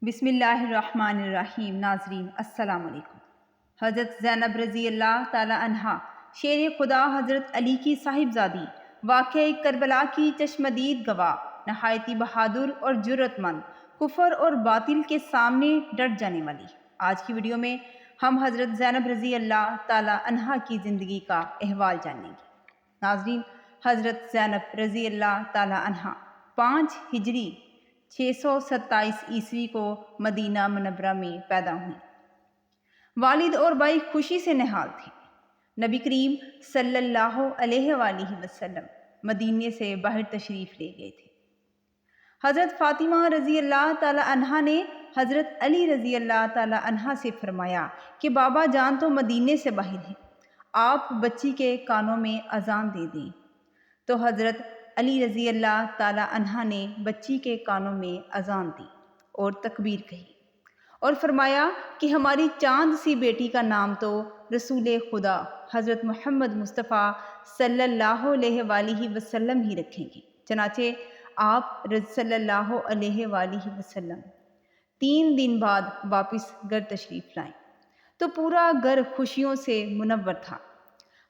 بسم اللہ الرحمن الرحیم۔ ناظرین السلام علیکم۔ حضرت زینب رضی اللہ تعالی عنہا شیر خدا حضرت علی کی صاحبزادی، واقعہ کربلا کی چشمدید گواہ، نہایتی بہادر اور جرأت مند، کفر اور باطل کے سامنے ڈٹ جانے والی۔ آج کی ویڈیو میں ہم حضرت زینب رضی اللہ تعالی عنہا کی زندگی کا احوال جانیں گے۔ ناظرین، حضرت زینب رضی اللہ تعالی عنہا 5 ہجری 627 عیسوی کو مدینہ منورہ میں پیدا ہوئیں۔ والد اور بھائی خوشی سے نہال تھے۔ نبی کریم صلی اللہ علیہ وآلہ وسلم مدینے سے باہر تشریف لے گئے تھے۔ حضرت فاطمہ رضی اللہ تعالی عنہا نے حضرت علی رضی اللہ تعالی عنہا سے فرمایا کہ بابا جان تو مدینے سے باہر ہیں، آپ بچی کے کانوں میں اذان دے دیں۔ تو حضرت علی رضی اللہ تعالی عنہا نے بچی کے کانوں میں اذان دی اور تکبیر کہی اور فرمایا کہ ہماری چاند سی بیٹی کا نام تو رسول خدا حضرت محمد مصطفیٰ صلی اللہ علیہ وآلہ وسلم ہی رکھیں گے۔ چنانچہ آپ صلی اللہ علیہ وآلہ وسلم 3 دن بعد واپس گھر تشریف لائیں تو پورا گھر خوشیوں سے منور تھا۔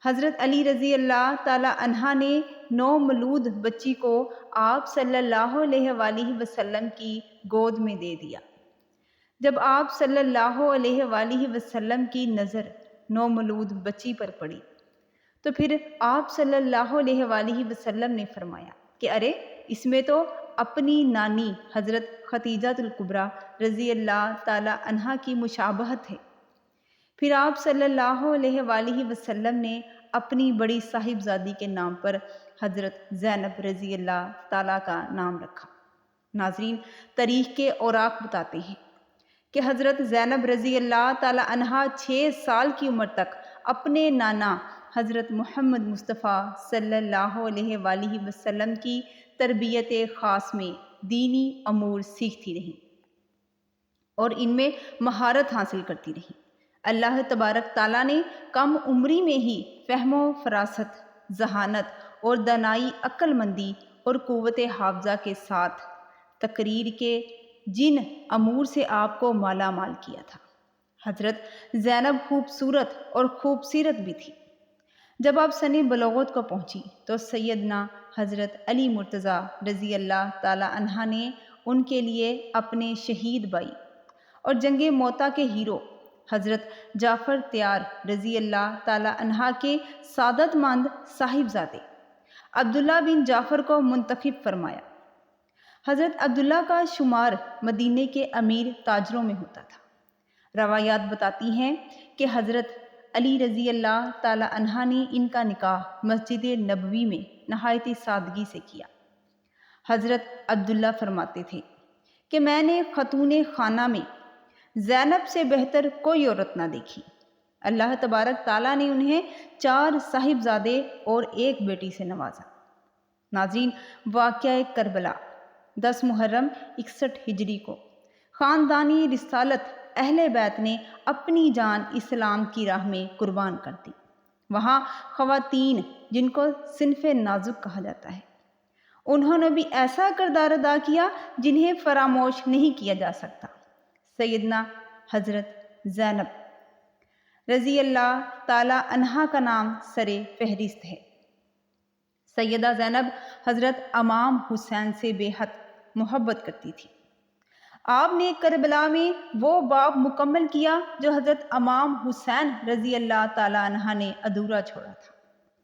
حضرت علی رضی اللہ تعالی عنہا نے نومولود بچی کو آپ صلی اللہ علیہ وآلہ وسلم کی گود میں دے دیا۔ جب آپ صلی اللہ علیہ وآلہ وسلم کی نظر نومولود بچی پر پڑی تو پھر آپ صلی اللہ علیہ وآلہ وسلم نے فرمایا کہ ارے اس میں تو اپنی نانی حضرت خدیجہ الکبریٰ رضی اللہ تعالی عنہا کی مشابہت ہے۔ پھر آپ صلی اللہ علیہ وآلہ وسلم نے اپنی بڑی صاحبزادی کے نام پر حضرت زینب رضی اللہ تعالیٰ کا نام رکھا۔ ناظرین، تاریخ کے اوراق بتاتے ہیں کہ حضرت زینب رضی اللہ تعالی عنہا 6 سال کی عمر تک اپنے نانا حضرت محمد مصطفیٰ صلی اللہ علیہ وآلہ وسلم کی تربیت خاص میں دینی امور سیکھتی رہیں اور ان میں مہارت حاصل کرتی رہیں۔ اللہ تبارک تعالیٰ نے کم عمری میں ہی فہم و فراست، ذہانت اور دانائی، عقل مندی اور قوت حافظہ کے ساتھ تقریر کے جن امور سے آپ کو مالا مال کیا تھا۔ حضرت زینب خوبصورت اور خوبصیرت بھی تھی۔ جب آپ سن بلوغت کو پہنچی تو سیدنا حضرت علی مرتضیٰ رضی اللہ تعالی عنہ نے ان کے لیے اپنے شہید بھائی اور جنگ موتا کے ہیرو حضرت جعفر تیار رضی اللہ تعالی عنہ کے سعادت مند صاحبزادے عبداللہ بن جعفر کو منتخب فرمایا۔ حضرت عبداللہ کا شمار مدینے کے امیر تاجروں میں ہوتا تھا۔ روایات بتاتی ہیں کہ حضرت علی رضی اللہ تعالی عنہ نے ان کا نکاح مسجد نبوی میں نہایت سادگی سے کیا۔ حضرت عبداللہ فرماتے تھے کہ میں نے خاتون خانہ میں زینب سے بہتر کوئی عورت نہ دیکھی۔ اللہ تبارک تعالیٰ نے انہیں 4 صاحبزادے اور 1 بیٹی سے نوازا۔ ناظرین، واقعہ کربلا 10 محرم 61 ہجری کو خاندانی رسالت اہل بیت نے اپنی جان اسلام کی راہ میں قربان کر دی۔ وہاں خواتین، جن کو صنف نازک کہا جاتا ہے، انہوں نے بھی ایسا کردار ادا کیا جنہیں فراموش نہیں کیا جا سکتا۔ سیدنا حضرت زینب رضی اللہ تعالی عنہا کا نام سر فہرست ہے۔ سیدہ زینب حضرت امام حسین سے بے حد محبت کرتی تھی۔ آپ نے کربلا میں وہ باب مکمل کیا جو حضرت امام حسین رضی اللہ تعالی عنہ نے ادھورا چھوڑا تھا۔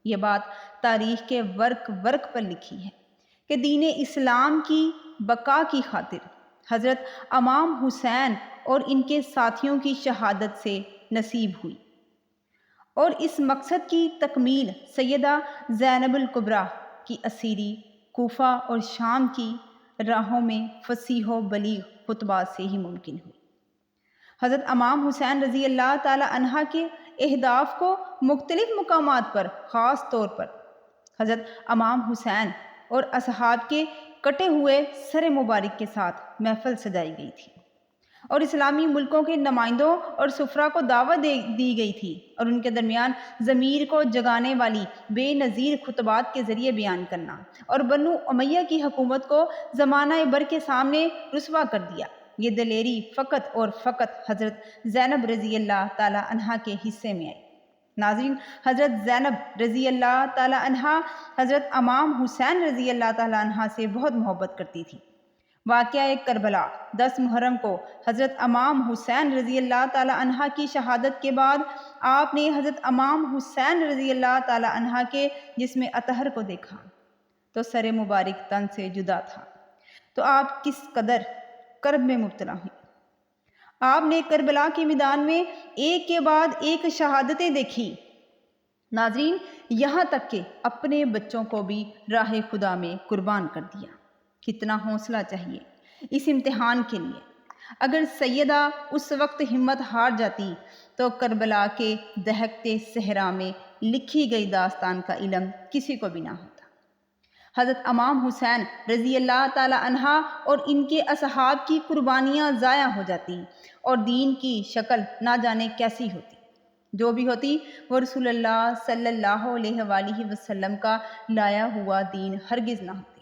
یہ بات تاریخ کے ورق پر لکھی ہے کہ دین اسلام کی بقا کی خاطر حضرت امام حسین اور ان کے ساتھیوں کی شہادت سے نصیب ہوئی، اور اس مقصد کی تکمیل سیدہ زینب الکبریٰ کی اسیری کوفہ اور شام کی راہوں میں فصیح و بلیغ خطبات سے ہی ممکن ہوئی۔ حضرت امام حسین رضی اللہ تعالی عنہ کے اہداف کو مختلف مقامات پر، خاص طور پر حضرت امام حسین اور اصحاب کے کٹے ہوئے سر مبارک کے ساتھ محفل سجائی گئی تھی اور اسلامی ملکوں کے نمائندوں اور سفراء کو دعوت دی گئی تھی، اور ان کے درمیان ضمیر کو جگانے والی بے نظیر خطبات کے ذریعے بیان کرنا اور بنو امیہ کی حکومت کو زمانہ بر کے سامنے رسوا کر دیا۔ یہ دلیری فقط اور فقط حضرت زینب رضی اللہ تعالی عنہا کے حصے میں آئی۔ ناظرین، حضرت زینب رضی اللہ تعالی عنہا حضرت امام حسین رضی اللہ تعالی عنہا سے بہت محبت کرتی تھی۔ واقعہ کربلا 10 محرم کو حضرت امام حسین رضی اللہ تعالی عنہا کی شہادت کے بعد آپ نے حضرت امام حسین رضی اللہ تعالی عنہا کے جسم اطہر کو دیکھا تو سر مبارک تن سے جدا تھا، تو آپ کس قدر کرب میں مبتلا ہوئیں۔ آپ نے کربلا کے میدان میں ایک کے بعد ایک شہادتیں دیکھی۔ ناظرین، یہاں تک کہ اپنے بچوں کو بھی راہ خدا میں قربان کر دیا۔ کتنا حوصلہ چاہیے اس امتحان کے لیے۔ اگر سیدہ اس وقت ہمت ہار جاتی تو کربلا کے دہکتے صحرا میں لکھی گئی داستان کا علم کسی کو بھی نہ ہوتا۔ حضرت امام حسین رضی اللہ تعالی عنہا اور ان کے اصحاب کی قربانیاں ضائع ہو جاتی اور دین کی شکل نہ جانے کیسی ہوتی۔ جو بھی ہوتی وہ رسول اللہ صلی اللہ علیہ وآلہ وسلم کا لایا ہوا دین ہرگز نہ ہوتی۔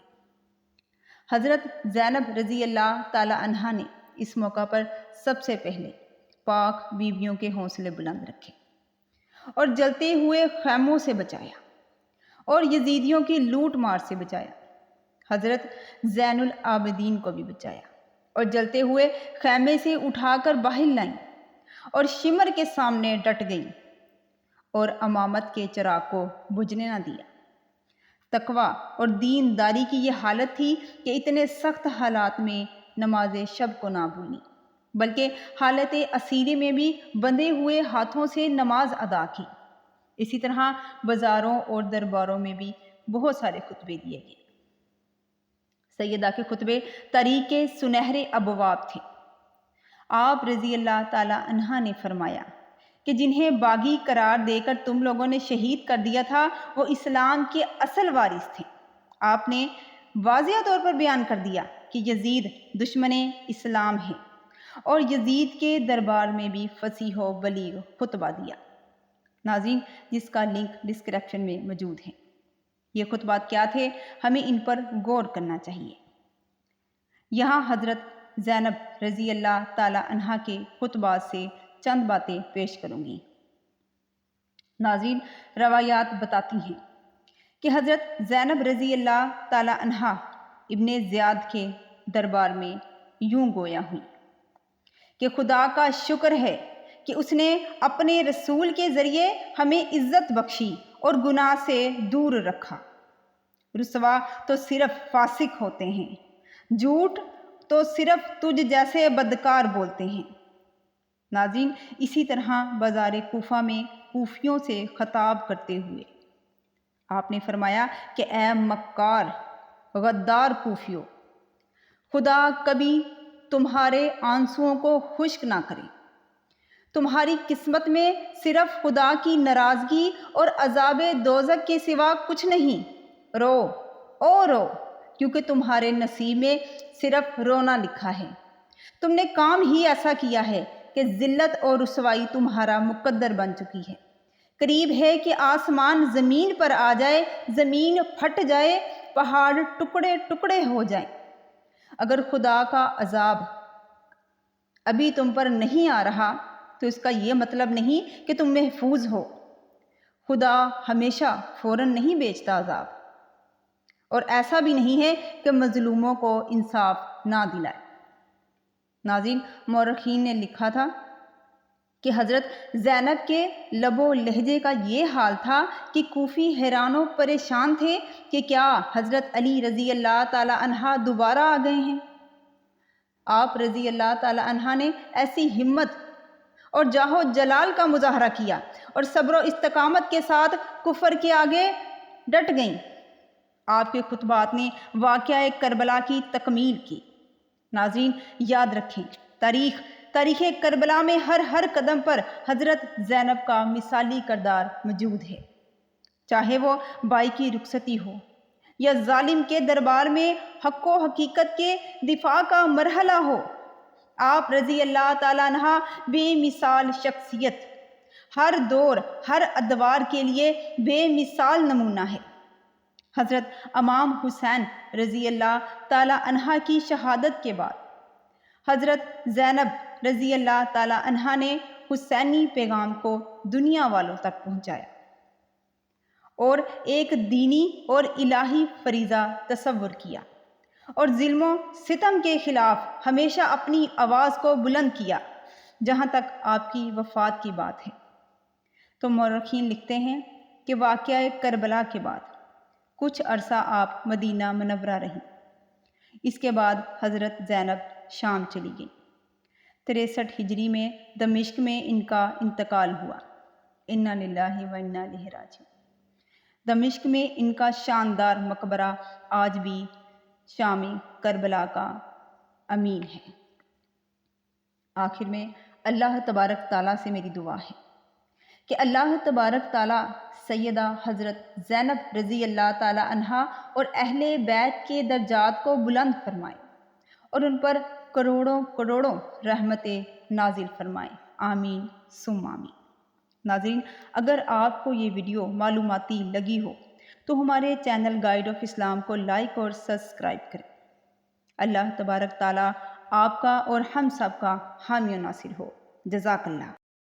حضرت زینب رضی اللہ تعالی عنہا نے اس موقع پر سب سے پہلے پاک بیویوں کے حوصلے بلند رکھے اور جلتے ہوئے خیموں سے بچایا اور یزیدیوں کی لوٹ مار سے بچایا۔ حضرت زین العابدین کو بھی بچایا اور جلتے ہوئے خیمے سے اٹھا کر باہر لائیں اور شمر کے سامنے ڈٹ گئیں اور امامت کے چراغ کو بجھنے نہ دیا۔ تقوی اور دین داری کی یہ حالت تھی کہ اتنے سخت حالات میں نماز شب کو نہ بھولیں، بلکہ حالت اسیری میں بھی بندھے ہوئے ہاتھوں سے نماز ادا کی۔ اسی طرح بازاروں اور درباروں میں بھی بہت سارے خطبے دیے گئے۔ سیدہ کے خطبے طریق سنہرے ابواب تھے۔ آپ رضی اللہ تعالی عنہا نے فرمایا کہ جنہیں باغی قرار دے کر تم لوگوں نے شہید کر دیا تھا وہ اسلام کے اصل وارث تھے۔ آپ نے واضح طور پر بیان کر دیا کہ یزید دشمن اسلام ہے اور یزید کے دربار میں بھی فصیح و بلیغ خطبہ دیا۔ ناظرین، جس کا لنک ڈسکرپشن میں موجود ہے۔ یہ خطبات کیا تھے، ہمیں ان پر غور کرنا چاہیے۔ یہاں حضرت زینب رضی اللہ تعالی عنہا کے خطبات سے چند باتیں پیش کروں گی۔ ناظرین، روایات بتاتی ہیں کہ حضرت زینب رضی اللہ تعالی عنہا ابن زیاد کے دربار میں یوں گویا ہوئی کہ خدا کا شکر ہے کہ اس نے اپنے رسول کے ذریعے ہمیں عزت بخشی اور گناہ سے دور رکھا۔ رسوا تو صرف فاسق ہوتے ہیں، جھوٹ تو صرف تجھ جیسے بدکار بولتے ہیں۔ ناظرین، اسی طرح بازار کوفہ میں کوفیوں سے خطاب کرتے ہوئے آپ نے فرمایا کہ اے مکار غدار کوفیوں، خدا کبھی تمہارے آنسوؤں کو خشک نہ کرے۔ تمہاری قسمت میں صرف خدا کی ناراضگی اور عذاب دوزخ کے سوا کچھ نہیں۔ رو او رو، کیونکہ تمہارے نصیب میں صرف رونا لکھا ہے۔ تم نے کام ہی ایسا کیا ہے کہ ذلت اور رسوائی تمہارا مقدر بن چکی ہے۔ قریب ہے کہ آسمان زمین پر آ جائے، زمین پھٹ جائے، پہاڑ ٹکڑے ٹکڑے ہو جائیں۔ اگر خدا کا عذاب ابھی تم پر نہیں آ رہا تو اس کا یہ مطلب نہیں کہ تم محفوظ ہو۔ خدا ہمیشہ فوراً نہیں بیچتا عذاب، اور ایسا بھی نہیں ہے کہ مظلوموں کو انصاف نہ دلائے۔ ناظرین، مورخین نے لکھا تھا کہ حضرت زینب کے لب و لہجے کا یہ حال تھا کہ کوفی حیران و پریشان تھے کہ کیا حضرت علی رضی اللہ تعالی عنہ دوبارہ آ گئے ہیں۔ آپ رضی اللہ تعالی عنہ نے ایسی ہمت اور جاہ و جلال کا مظاہرہ کیا اور صبر و استقامت کے ساتھ کفر کے آگے ڈٹ گئیں۔ آپ کے خطبات نے واقعہ کربلا کی تکمیل کی۔ ناظرین، یاد رکھیں، تاریخ کربلا میں ہر قدم پر حضرت زینب کا مثالی کردار موجود ہے، چاہے وہ بائی کی رخصتی ہو یا ظالم کے دربار میں حق و حقیقت کے دفاع کا مرحلہ ہو۔ آپ رضی اللہ تعالیٰ عنہ بے مثال شخصیت، ہر دور ہر ادوار کے لیے بے مثال نمونہ ہے۔ حضرت امام حسین رضی اللہ تعالی عنہ کی شہادت کے بعد حضرت زینب رضی اللہ تعالی عنہا نے حسینی پیغام کو دنیا والوں تک پہنچایا اور ایک دینی اور الہی فریضہ تصور کیا اور ظلم و ستم کے خلاف ہمیشہ اپنی آواز کو بلند کیا جہاں تک آپ کی وفات کی بات ہے۔ تو مورخین لکھتے ہیں کہ واقعہ کربلا کے بعد کچھ عرصہ آپ مدینہ منورہ رہیں۔ اس کے بعد حضرت زینب شام چلی گئیں۔ 63 ہجری میں دمشق میں ان کا انتقال ہوا۔ انا للہ و انا الیہ راجعون۔ دمشق میں ان کا شاندار مقبرہ آج بھی شام کربلا کا امین ہے۔ آخر میں اللہ تبارک تعالیٰ سے میری دعا ہے کہ اللہ تبارک تعالیٰ سیدہ حضرت زینب رضی اللہ تعالیٰ عنہا اور اہل بیت کے درجات کو بلند فرمائے اور ان پر کروڑوں کروڑوں رحمتیں نازل فرمائے۔ آمین ثم آمین۔ ناظرین، اگر آپ کو یہ ویڈیو معلوماتی لگی ہو تو ہمارے چینل گائیڈ آف اسلام کو لائک اور سبسکرائب کریں۔ اللہ تبارک تعالیٰ آپ کا اور ہم سب کا حامی و ناصر ہو۔ جزاک اللہ۔